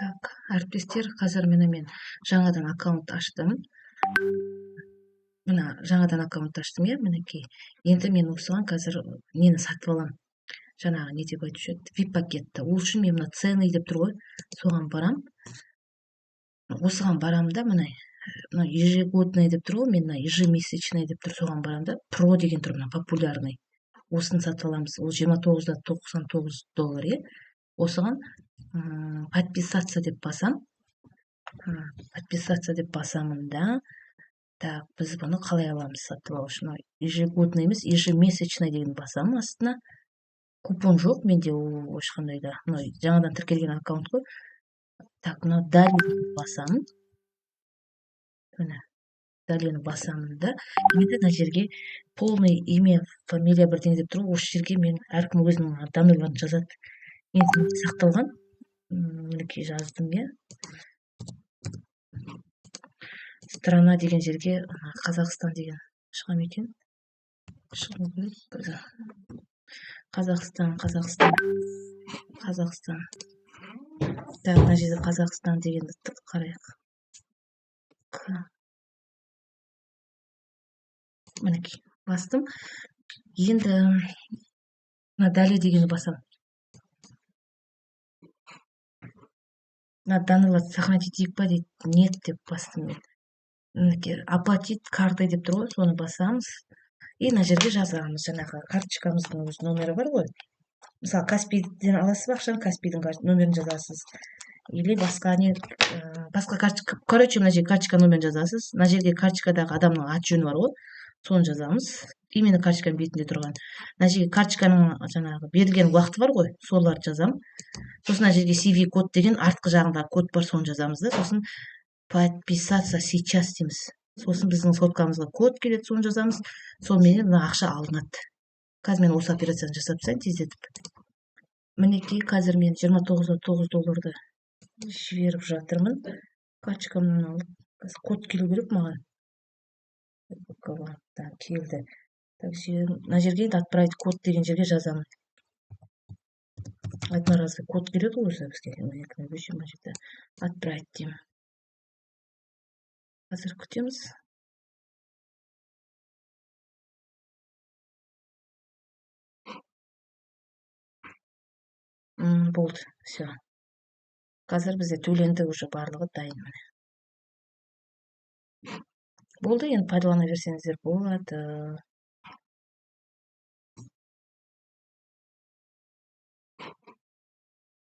Так, әріптестер, қазір мен жаңадан аккаунт аштым. Мына жаңадан аккаунт аштым, иә, мінекей. Енді мен осыған қазір нені сатып аламын. Жаңағы не деп айтушы еді, VIP пакетті. Ол үшін мен мына цены деп тұр ғой, соған барам. Осыған барам да, мына ежегодный деп тұр ғой, мен мына ежемесячный деп тұр, соған барам да. Про деген тұр, мына популярный. Осыны сатып аламыз. Ол $29.99, иә. Осыған подписаться деп басам. Подписаться деп басамын да. Так, біз бұны қалай аламыз сатып алу үшін? Ежегодный емес, ежемесячный деген басам астына. Купон жоқ менде, ол ешқандай да. Жаңадан тіркелген аккаунт қой. Так, мына далее басам. Міне, далені басамын да. Енді мына жерге полный имя, фамилия бірдеңе деп тұр. Осы жерге мен әркім өзінің данныйларын жазады. Мен сақталған. Мінекей жаздым, иә. Страна деген жерге Қазақстан деген шығам екен. Шығу керек. Қазақстан. Так, мына жерде Қазақстан дегенді қарайық. Мінекей, бастым. Енді мына далее дегенді басам. Мына данныйларды сохранить етейік па дейді. Нет деп бастым мен. Оплатить картой деп тұр ғой, соны басамыз. И мына жерге жазамыз. Жаңағы карточкамыздың өз номері бар ғой. Мысалы, Каспийден аласыз ба ақшаны, Каспийдің номерін жазасыз. Или басқа карточка. Короче, мына жерге карточка номерін жазасыз. Мына жерге карточкадағы адамның аты жөні бар ғой. Соны жазамыз. Именно карточканың бетінде тұрған. Мына жерге карточканың жаңағы берілген уақыты бар ғой, соларды жазам. Сосын мына жерге CV код деген артқы жағында код бар, соны жазамыз да. Сосын подписаться сейчас дейміз. Сосын біздің соткамызға код келеді, соны жазамыз. Сонымен мына ақша алынады. Қазір мен осы операцияны жасап тастайын тездетіп. Мінекей, қазір мен $29.9 жіберіп жатырмын. Карточкамнан алып, код келу керек маған. Келді. Мына жерге отправить код деген жерге жазамын. Одноразовый код келеді ғой өзі бізге. Отправить деймін. Қазір күтеміз. Болды, все. Қазір бізде төленді уже барлығы дайын. Болды, енді пайдалана берсеңіздер болады.